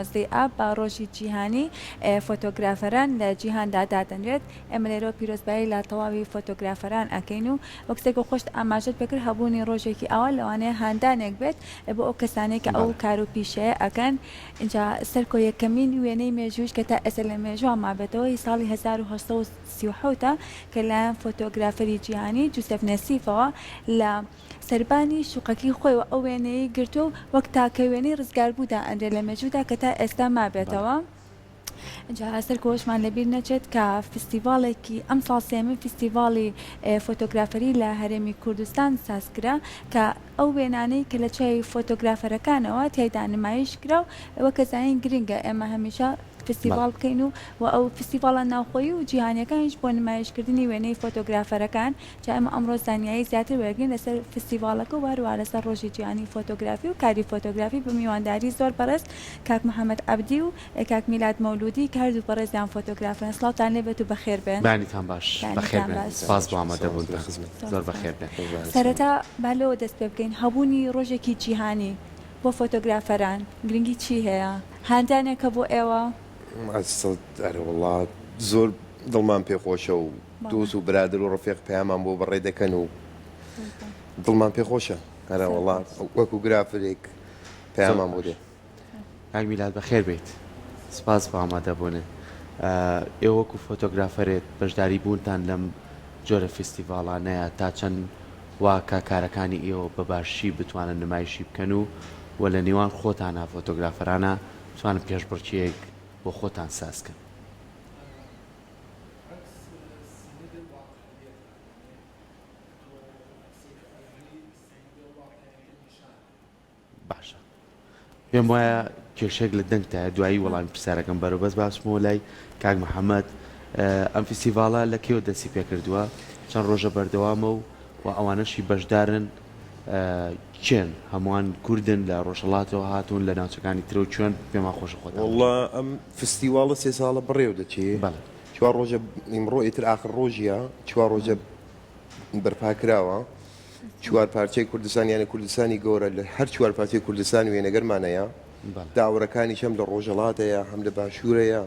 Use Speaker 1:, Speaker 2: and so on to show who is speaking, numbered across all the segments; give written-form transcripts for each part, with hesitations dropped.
Speaker 1: 19 ئاب با ڕۆژی جیهانی فۆتۆگرافەران لە جیهاندا دادەنرێت. ئێمە لێرە پیرۆزبایی لە تەواوی فۆتۆگرافەران ئەکەین و وەکسێک خۆشت ئاماژت بکرد هەبوونی ڕۆژێکی ئەوە لەوانەیە هاندانێک بێت بۆ ئەو کەسانێک کە ئەو کار و پیشەیە ئەکەن. اینجا سەرکۆ یەکەمین وێنەی مێژووش کە تا ئێستا لە مێژووە مابێتەوەی ساڵی 1937 کە لایەن فۆتۆگرافەری جیهانی جوزەف نەسیفەوە لە سەربانی شوقەکەی خۆیەوە ئەو وێنەی گرتو و وەک تاکە وێنەی ڕزگاربوودا ئەندێ لە مێژوودا کە تا ئێستا مابێتەوە. اینجا هەسەر کۆشمان لەبیر نەچێت کە فستیڤاڵێکی ئەم ساڵ سێمین فستیڤاڵی فۆتۆگرافەری لە هەرێمی کوردستان سازکرا کە ئەو وێنانەی کە لە چای فۆتۆگرافەرەکانەوە تێیدا نمایش کرا و وەکە زانین گرنگە ئێمە هەمیشە فستیڤال بکەین و ئەو فستیڤاڵە ناوخۆیی و جیهانیەکانیش بۆ نمایشکردنی وێنەی فۆتۆگرافەرەکان جا ئێمە ئەمڕۆ زانیایی زیاتر وەرگین لەسەر فستیڤاڵەکە و هەروە لەسەر ڕۆژی جیهانی فۆتۆگرافی و کاری فۆتۆگرافی بە میوانداری زۆر بەڕێز کاک محەممەد عەبدی و کاک میلاد مەولودی کە هەردوو بەڕێزیان فۆتۆگرافن. سڵاوتان لێبێت و بەخێر بێن.
Speaker 2: بانیتان باش بەخێر بێن. سپاس بۆ ئامادەبوون زۆر بەخێر بێن.
Speaker 1: سەرەتا بالەوە دەست پێ بکەین هەبوونی ڕۆژێکی جیهانی بۆ فۆتۆگرافەران گرنگی چی هەیە؟ هاندانێکە بۆ ئێوە؟
Speaker 3: وڵات زۆر دڵمان پێخۆشە و دۆست و برادر و ڕفێق پەیامان بۆ بەڕێ دەکەن و دڵمان پێخۆشە هەرە وڵات وەکو گرافرێک پەیامان بۆ دێ.
Speaker 2: کاک میلاد بەخێر بێت. سپاس بۆ ئامادەبوونە. ئێوە وەکو فۆتۆگرافەرێت بەشداری بوونتان لەم جۆرە فستیڤاڵانەیە تا چەند واکە کارەکانی ئێوە بە باشی بتوانن نمایشی بکەن و لە نێوان خۆتانە فۆتۆگرافەرانە بتوانن پێشبڕکێک بۆ خۆتان سازکەن. باشە پێم وایە کێشێک لە دەنگتە دوایی وەڵامی پرسیارەکەم بەرەبەست باسمەوە لای کاک محەممەد. ئەم فستیڤاڵە لە کێوە دەستی پێکردووە چەند ڕۆژە بەردەوامە و ئەوانەشی بەشدارن چێن هەمووان کوردن لە ڕۆژهەڵاتەوە هاتوون لە ناوچەکانی ترە و چۆن پێما خۆش خۆت.
Speaker 3: وڵڵا ئەم فستیڤاڵە سێ ساڵە بڕێو دەچێت چوار ڕۆژە ئیمڕۆ ئیتر ئاخر ڕۆژیە چوار ڕۆژە بەرپاکراوە چوار پارچەی کوردستان یانە کوردستانی گەورە لە هەر چوار پارچەی کوردستان وێنەگەرمانەیە داوەڕەکانی هەم لە ڕۆژهەڵاتەیە هەم لە باشوورەیە.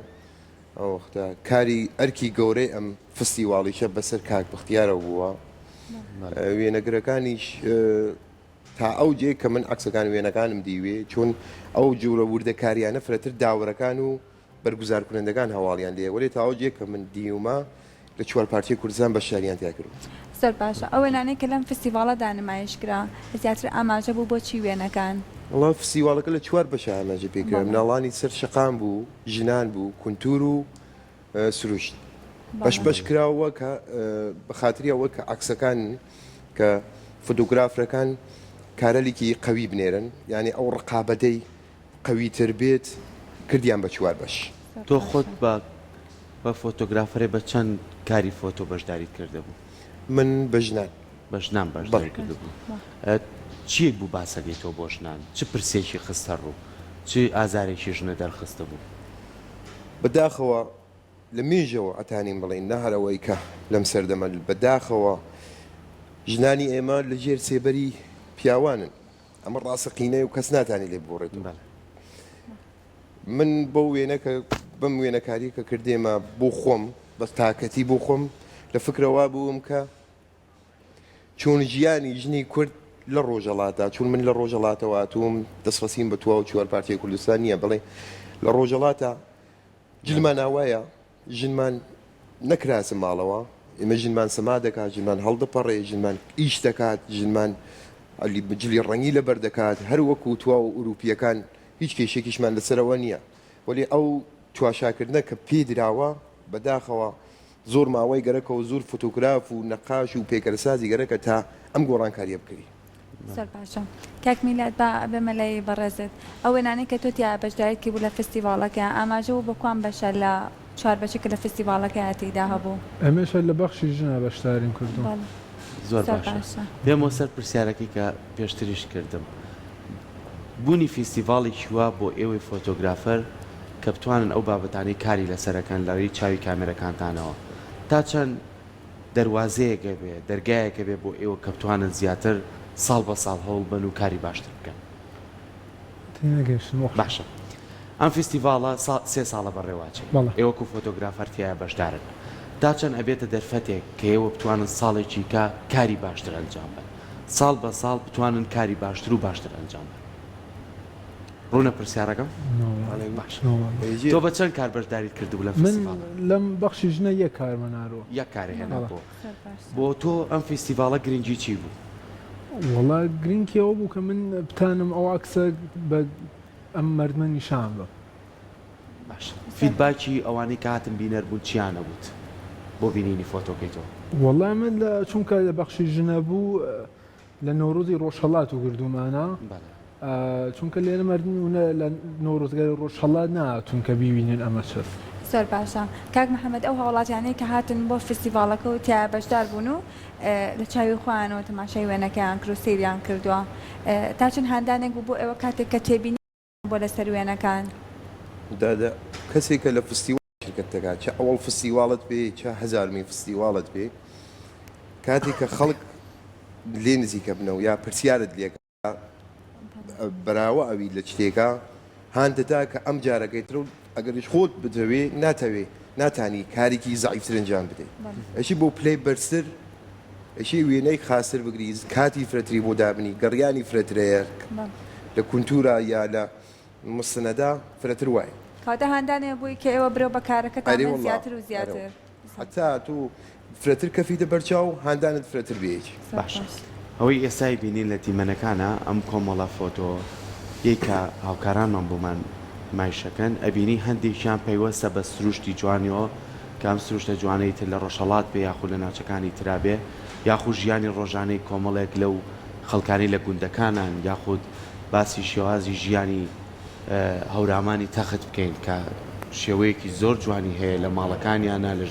Speaker 3: ئەو وەختە کاری ئەرکی گەورەی ئەم فستیڤاڵیشە بەسەر کاک بەختیارە بووە. وێنەگرەکانیش تا ئەو جێ کە من عکسەکان وێنەکانم دیوێ چۆن ئەو جوورە وردەکاریانە فرەتر داوەڕەکان و بەرگوزارکردنەکان هەواڵیان دێ وەێ تا ئەو جێ کە من دیومە لە چوار پارچەی کوردستان بە شاریان تیا کرد.
Speaker 1: زۆر باشە ئەو وێنانەی کە لەم فستیڤاڵەدا نمایشکرا زیاتر ئاماژە بوو بۆ چی وێنەکان؟
Speaker 3: وڵا فستیڤاڵەکە لە چوار بەشە ئاماژە پێکرا مناڵانی سەر شەقام بوو ژنان بوو کونتور و سروشت بەش کراوە کە بەخاتریەوە کە عکسەکان کە فۆتۆگرافرەکان کارەلێکی قەوی بنێرن یعنی ئەو ڕقابەتەی قەویتر بێت کردیان بە چوار بەش.
Speaker 2: تۆ خۆت بە فۆتۆگرافەرێ بە چەند کاری فۆتۆ بەشداریت کرده بوو؟
Speaker 3: من بە ژنان
Speaker 2: بەشداری کرده بوو. چیەک بوو باسەگەیتەوە بۆ ژنان؟ چ پرسێکی خستە ڕوو؟ چ ئازارێکی ژنە دەرخستە بوو؟
Speaker 3: بەداخەوە لە مێژەوە ئەتانیم بڵین نەهەرەوەی کە لەم سەردەمە بەداخەوە ژنانی ئێمە لە ژێر سێبەری پیاوانن ئەمە ڕاستەقینەی و کەس ناتانی لێ بۆڕێت. من بۆ وێنەکە بەم وێنەکاری کە کردێمە بۆ خۆم بە تاکەتی بۆ خۆم لە فکرەوە بووم کە چۆن ژیانی ژنی کورد لە ڕۆژەڵاتە چون من لە ڕۆژەڵاتەوە هاتووم دەستڕەسیم بە تواو چوار پارچەی کوردستان نییە بڵێ لە ڕۆژەڵاتە جلمان ئاوایە ژنمان نەکراسم ماڵەوە ئێمە ژنمان سەما دەکات ژنمان هەڵدەپەڕێ ژنمان ئیش دەکات ژنمان جلی ڕەنگی لەبەر دەکات هەر وەکو توا و ئوروپیەکان هیچ کێشێکیشمان لەسەرەوە نییە وەلی ئەو تواشاکردنە کە پێدراوە بەداخەوە زۆر ماوەی گەرەکەەوە زۆر فۆتۆگراف و نەقاش و پێکەرەسازی گەرەکە تا ئەم گۆڕانکاریە بکەی.
Speaker 1: زۆر باشە کاک میلاد بەمە لای بەڕێزت ئەو وێنانەی کە تۆ تیا بەشداریکی بوو لە فستیڤاڵەکە ئاماژە و بەکوان بەشە لە چوار بەشی کە لە فستیڤاڵەکە هاتیدا هەبوو؟
Speaker 4: ئەمێشە لە بەخشی ژنە بەشداریم کردو.
Speaker 2: زۆر باشە پێمەوە سەر پرسیارەکەی کە پێشتریش کردم بوونی فستیڤاڵی چووە بۆ ئێوەی فۆتۆگرافەر کە بتوانن ئەو بابەتانی کاری لەسەرەکەن لەڕێی چاوی کامێرەکانتانەوە تا چەند دەواازەیەکە بێ دەرگایەکە بێ بۆ ئێوە کە بتوانن زیاتر ساڵ بە ساڵ هەوڵ بن و کاری باشتر بکەن.
Speaker 4: تێنەگەیشتم
Speaker 2: باشە ئەم فیستیڤاڵە سێ ساڵە بەڕێواچێ
Speaker 4: بەڵێ.
Speaker 2: ئێوەکو فۆتۆگرافەر تایە بەشدارن تا چەند ئەبێتە دەرفەتێک کە ئێوە بتوانن ساڵێکی کاری باشتر ئەنجام بن ساڵ بە ساڵ بتوانن کاری باشتر و باشتر ئەنجام بن ڕوونە پرسیارەکەم باش تۆ بە چەند کار بەشداریت کردبوو لە
Speaker 4: من
Speaker 2: فیستیڤاڵە
Speaker 4: لەم بەخشی ژنە یەک کارمە نارۆ
Speaker 2: یەک کارێ هێنا
Speaker 4: بەڵێ.
Speaker 2: بۆ تۆ ئەم فیستیڤاڵە گرنگی چی بوو
Speaker 4: وڵا گرنگیەوە بوو کە من بتانم ئەو ئەکسە بە ئەم مەردمە نیشان بە
Speaker 2: باش فیدباکی ئەوانەی کە هاتن بینەر بوون چیانە بوت بۆ بینینی فۆتۆکەی تۆ
Speaker 4: وەڵای من لە چونکە لە بەخشی ژنە بوو لە نۆڕۆزی ڕۆژهەڵات و گردومانە
Speaker 2: بەڵێ
Speaker 4: چونکە لێرە مردنونە لە نۆڕۆزگای ڕۆژهەڵات ناتون کە بیبینن ئەمە چەر
Speaker 1: زۆر باشە کاک محەممەد ئەو هەوڵاتیانەی کە هاتن بۆ فستیڤالەکە و تیا بەشدار بوون و لە چاوی خۆیانەوە تەماشای وێنەکەیان کرد و سریان کردووە تا چەند هاندانێک بوو بۆ ئێوە کاتێک کە تێبینی بۆ لەسەر وێنەکان
Speaker 3: دادا کەسێکە لە فستیوال شرکت دەکات چه ئەوڵ فستیواڵت بێ چه هەزارمی فستیواڵت بێ کاتێک کە خەڵک لێ نزیکە بنەوە یا پرسیارت لێکە بەراوە ئەوی لە شتێکە هاندەدا کە ئەم جارەکەیتر و ئەگەریش خۆت بدەوێ ناتەوێ ناتانی کارێکی زعیفتر ئەنجام بدەیت ئەشی بۆ پلەی بەرزتر ئەشی وێنەی خاستر بگریز کاتی فرەتری بۆ دابنی گەڕیانی فرەترەیە لە کونتورە یا لە مستنەدا فرەتر وایە
Speaker 1: کاتە هاندانێ بووی کە ئێوە برەو بە کارەکەتان زیاتر و زیاتر
Speaker 3: حتا تو فرەتر کەفیتە بەرچاو هاندانت فرەتر بێچ
Speaker 2: باش ئەوەی ئێستای بینین لە تیمەنەکانە ئەم کۆمەڵە فۆتۆ یەکە هاوکارانمان بۆمان مایشەکەن ئەبینی هەندێکیان پەیوەستە بە سروشتی جوانیەوە کە ئەم سروشتە جوانەی تر لە ڕۆژهەڵات بێ یاخود لە ناوچەکانی ترابێ یاخود ژیانی ڕۆژانەی کۆمەڵێک لەو خەڵکانی لە گوندەکانان یاخود باسی شێوازی ژیانی هەورامانی تەخت بکەین کە شێوەیەکی زۆر جوانی هەیە لە ماڵەکانیانە لە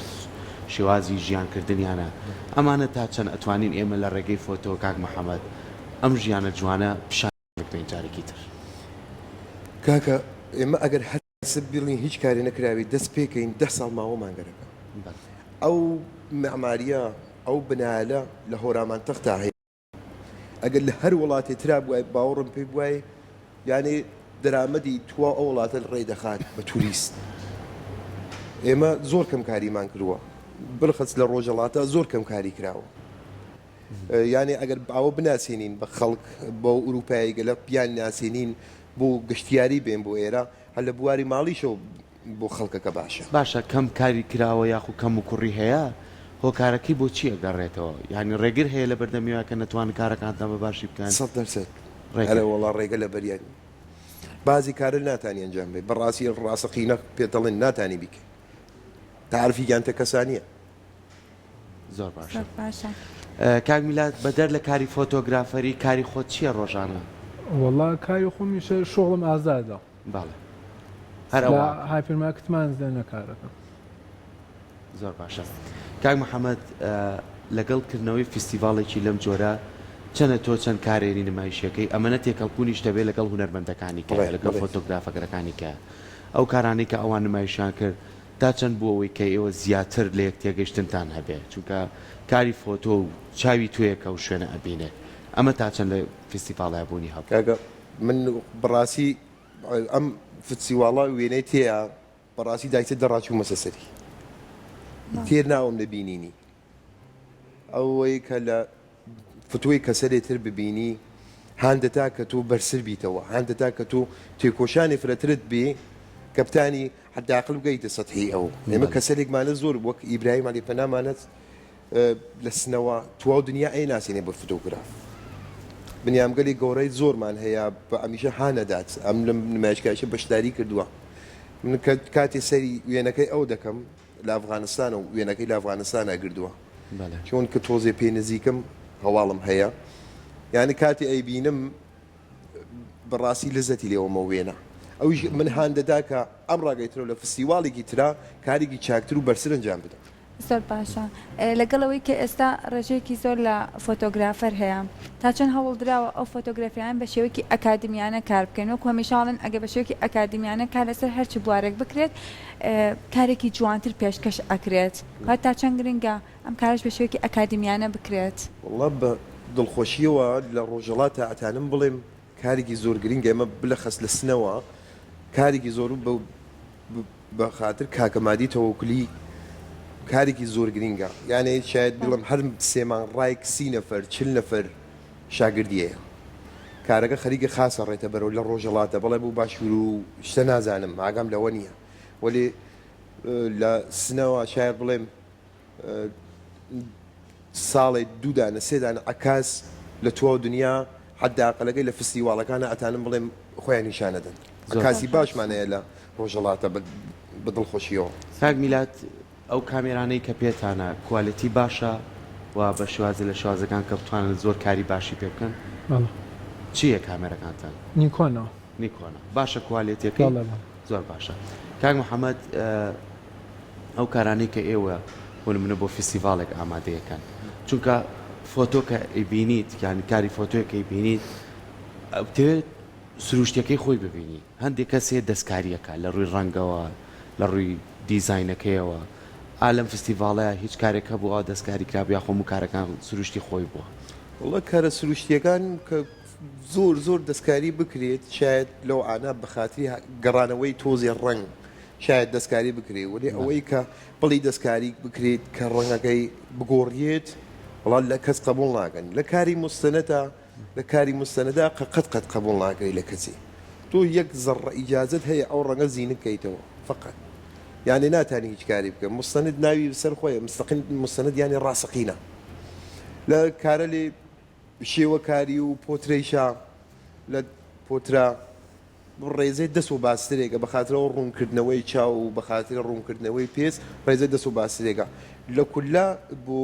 Speaker 2: شێوازی ژیانکردنیانە ئەمانە تا چەند ئەتوانین ئێمە لە ڕێگەی فۆتۆ کاک محەممەد ئەم ژیانە جوانە پیشان بکەین جارێکی تر
Speaker 3: کاکە ئێمە ئەگەر هەسب بڵین هیچ کاری نەکراوی دەست پێکەین 10 ساڵ ماوە مانگەرەکە ئەو معماریە ئەو بنالە لە هۆرامان تەختا هەیە ئەگەر لە هەر وڵاتی ترا بووای باوەڕم پێی بووای یانێ دەرامەدی توا ئەو وڵاتە ڕێدەخات بە توریست ئێمە زۆر کەم کاریمان کردووە بڵخەت لە ڕۆژەڵاتە زۆر کەم کاری کراوە یانێ ئەگەر ئەوە بناسیێنین بە خەڵک بۆ ئوروپایی گەلە پیان ناسیێنین بۆ گشتیاری بێن بۆ ئێرە هەر لە بواری ماڵیشەوە بۆ خەڵکەکە باشە
Speaker 2: باشە کەم کاری کراوە یاخو کەم و کوڕی هەیە هۆکارەکەی بۆ چی ئەگەڕێتەوە یعنی ڕێگر هەیە لە بەردەمیوە کە نەتوان کارەکانتان بە باشی بکەن
Speaker 3: 100% هەرە وڵا ڕێگە لە بەریانی بازی کارە ناتانی ئەنجام بێ بەڕاستی ڕاستەقینە پێتەڵێن ناتانی بیکە تعرفیگیانتە کەسانیە
Speaker 2: زۆر باشە
Speaker 1: باشە
Speaker 2: کاک میلاد بەدەر لە کاری فۆتۆگرافەری کاری خۆت چییە ڕۆژانە
Speaker 4: وەڵا کاری خۆمیشە شغڵم ئازادە
Speaker 2: باڵێ هەر ئەوە
Speaker 4: هایپرماکتمان زە نەکارەکە
Speaker 2: زۆر باشە کاک محەممەد لەگەڵکردنەوەی فیستیڤالێکی لەم جۆرە چەنە تۆ چەند کارێنی نمایشەکەی ئەمەنە تێکەڵبوونیش دەبێت لەگەڵ هونەرمەندەکانی کە لەگەڵ فۆتۆگرافەکەەکانی کە ئەو کارانەی کە ئەوان نمایشیان کرد تا چەند بوو ئەوەی کە ئێوە زیاتر لە یەک تێگەشتنتان هەبێ چونکە کاری فۆتۆ و چاوی توێکە و شوێنە ئەبینێ ئەمە تا چەند لە فیستیڤاڵای بوونی هەب
Speaker 3: کاگە من بەڕاستی ئەم فستیواڵە وێنەی تێە بەڕاستی دایتە دەڕاچوو مەسەسەری تێر ناوم لە بینینی ئەوەی کە لە فتووی کەسەرێتر ببینی هاندەتا کە تۆ بەرسر بیتەوە هاندەتا کە تۆ تێکۆشانی فرەترت بێ کەپتانی حداقل بگەیتە سەحی ئەو ئێمە کەسەرێکمانە زۆر وەک ئیبراهیم عەلی پەنامانەت لە سنەوە تواو دنیا ئەی ناسێنێ بە فۆتۆگراف بنیامگەلی گەورەی زۆرمان هەیە بە ئەمیشە هانەدات ئەم لەم نمایشگاهیشە بەشداری کردووە من کاتێ سەری وێنەکەی ئەو دەکەم لە ئەفغانستانە و وێنەکەی لە ئەفغانستانە گردووە چۆن کە تۆزێ پێ نزیکم هەواڵم هەیە یعنی کاتی ئەی بینم بەڕاستی لەزەتی لێوەمە وێنە ئەویش من هاندەدا کە ئەم ڕاگەیترەوە لە فستیواڵێکی ترا کارێکی چاکتر و بەرسر ئەنجام بدەم
Speaker 1: زۆر باشە لەگەڵەوەی کە ئێستا ڕێژەیەکی زۆر لە فۆتۆگرافەر هەیە تا چەند هەوڵ درراوە ئەو فۆتۆگرافیان بە شێوەیەکی ئەکادمیانە کار بکەن وەکو هەمیشاڵن ئەگە بە شێوەیەکی ئەکادمیانە کار لەسەر هەرچی بوارێک بکرێت کارێکی جوانتر پێشکەش ئەکرێت هات تا چەند گرنگە ئەم کارش بە شێوەیەکی ئەکادمیانە بکرێت
Speaker 3: وڵا بە دڵخۆشیەوە لە ڕۆژەڵات ئەتانم بڵێم کارێکی زۆر گرنگە ئێمە بلەخەس لە سنەوە کارێکی زۆر بە خاطر کاکەمادی تەوەکلی کارێکی زۆر گرینگە یانێ شاید بڵم هەر سێمان ڕای 30 نەفەر 40 نەفەر شاگردیەیە کارەکە خەریکە خاصە ڕێتە بەرەو لە ڕۆژەڵاتە بەڵێ بوو باشوور و شتە نازانم ئاگام لەوە نییە وەێ لە سنەوە شاید بڵێم ساڵێ دوودانە سێدانە عکاس لە تۆ دنیا حداقلەکەی لە فستیواڵەکانە ئەتانم بڵێم خۆیان نیشانەدەن کاسی باشمانەیە لە ڕۆژەڵاتە بە دڵخۆشیەوە
Speaker 2: کاک میلاد ئەو کامێرانەی کە پێتانە کوالیتی باشە و بە شوازە لە شوازەکان کە بتوانن زۆر کاری باشی پێ بکەن چییە کامێرەکانتان
Speaker 4: نیکۆنەوە
Speaker 2: نیکۆنە باشە کوالیتیەکەی زۆر باشە کاک محەممەد ئەو کارانەی کە ئێوە هون منە بۆ فستیڤالێک ئامادەیەکەن چونکە فۆتۆ کە ئەیبینیت یانی کاری فۆتۆیەکەی بینیت ئەوتێت سروشتەکەی خۆی ببینی هەندێک کەسێ دەستکاریەکە لە ڕووی ڕەنگەوە لە ڕووی دیزاینەکەیەوە ئالم فستیڤالەیە هیچ کارێکە بووە دەستکاری کرابیا خۆم و کارەکان سروشتی خۆی بووە
Speaker 3: وڵە کارە سروشتیەکان کە زۆر زۆر دەستکاری بکرێت شاید لەو ئانا بەخاتری گەڕانەوەی تۆزی ڕنگ شاید دەستکاری بکرێت وێ ئەوەی کە بڵی دەستکاری بکرێت کە ڕەنگەکەی بگۆڕیێت وڵات لە کەس قبول ناکەن لە کاری مستەنەتە لە کاری مستەنەدا قەت قبول ناکەی لە کەسی تۆ یەک زەڕە ئیجازت هەیە ئەو ڕەنگە زیینە بکەیتەوە فقط یعنی ناتانی هیچ کاری بکە مستەند ناوی سەر خۆیە مستەقین مستەند یانی ڕاستەقینە لە کارە لێ شێوەکاری و پۆترێشا لە پۆترا ڕێزەی دەست و باسترێکە بە خاطرەوە ڕوونکردنەوەی چاو و بە خاطر ڕوونکردنەوەی پێست ڕێزەی دەست و باسترێکە لە کولا بۆ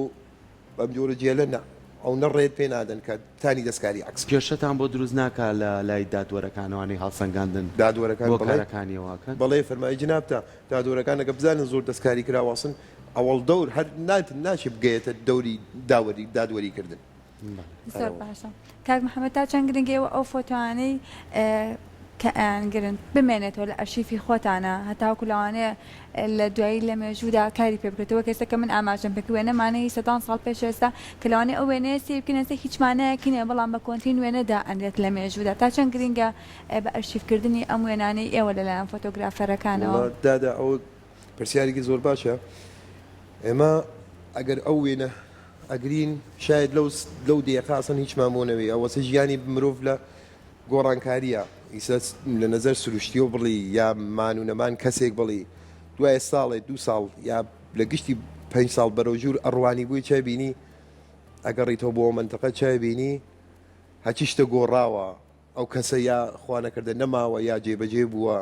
Speaker 3: ئەم جۆرە جێلە نە ئەو نەڕێت پێ نادەن کە تانی دەستکاری عکس
Speaker 2: کێشەتان بۆ دروست ناکە لە لای دادوەرەکانەوەی هەڵسەنگاندن
Speaker 3: دادوەرەکان
Speaker 2: بۆ کارەکانیەوەکەن
Speaker 3: بەڵێ فەرمای جنابتە دادوەرەکانەکە بزانن زۆر دەستکاری کراوەسن ئەوەڵ دەور هەر ناشی بگەیتە دەوری دادوەریکردن
Speaker 1: زۆر باشە کاک محەممەد تا چەند گرنگەوە ئەو فۆتوانەی کە ئەیانگرن بمێنێتەوە لە ئەرشیفی خۆتانە هەتاوکو لەوانەیە لە دوایی لە مێژوودا کاری پێ بکرێتەوە کەسە کە من ئاماژەم پێک وێنەمانەی 100 ساڵ پێش ئێستا کە لەوانەیە ئەو وێنەیە سی بکەنەسە هیچمانەیەکینێ بەڵام بە کۆنتین وێنەدا ئەندێت لە مێژوودا تا چەند گرنگە بە ئەرشیفکردنی ئەم وێنانەی ئێوە لەلایەن فۆتۆگرافەرەکانەوە
Speaker 3: دادا ئەو پرسیارێکی زۆر باشە ئێمە ئەگەر ئەو وێنە ئەگرین شاید لەو دێقاسن هیچ مامۆنەوەی ئەوەسە ژیانی مرۆڤ لە گۆڕانکاریە ئیسە لە نەزەر سروشتیەوە بڵی یا مانونەمان کەسێک بڵی دوای ساڵێ 2 ساڵ یا لە گشتی 5 ساڵ بەرەوژور ئەڕوانی بووی چای بینی ئەگەڕیتەوە بۆ منتەقە چای بینی هەچی شتە گۆڕاوە ئەو کەسە یا خوانەکردە نەماوە یا جێبەجێ بووە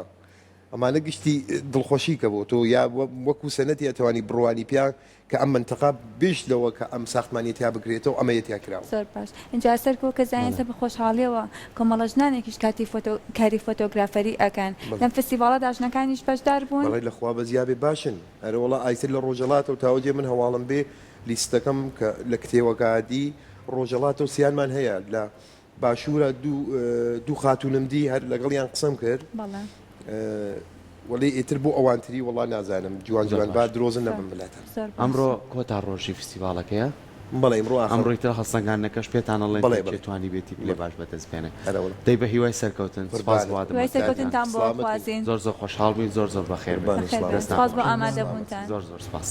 Speaker 3: ئەمانە گشتی دڵخۆشی کە بۆ تۆ یا وەکو سەنەتی ئەتوانی بڕوانی پیا کە ئەم منتەقا بێش لەوە کە ئەم ساختمانیەتیا بگرێتەوە ئەمەیەتیا کراوە
Speaker 1: زۆر باش اینجا سەرکۆ کە زانیسە بە خۆشحاڵیەوە کۆمەڵە ژنانێکیش کاری فۆتۆگرافەری ئەکەن لەم فستیڤاڵە داژنەکانیش بەشدار بوون
Speaker 3: بەڵێ لەخوا بەزیابێ باشن ئەرەوەڵە ئایتر لە ڕۆژەڵاتە و تاوەجێ من هەواڵم بێ لیستەکەم کە لە کتێوەکادی ڕۆژەڵات و سیانمان هەیە لە باشوورە دوو خاتونم دی هەر لەگەڵیان قسەم کرد وەڵێ ئیتر بۆ ئەوانتری وڵا نازانم جوان با درۆزن نەبم بلاتە
Speaker 2: ئەمڕۆ کۆتا ڕۆژی فستیڤالەکەیە
Speaker 3: بەڵێ ئەمڕۆ
Speaker 2: هەڵسەنگانەکەش پێتانەڵێن توانی بێتی لێ باش بەدەستپێنێ دەی بە هیوای سەرکەوتن
Speaker 1: سەرکەوتنتان بۆ خوازین
Speaker 2: زۆر خۆشحاڵ بووین زۆر بەخێر
Speaker 1: سپاس بۆ ئامادەبوونتان
Speaker 2: زۆر سپاس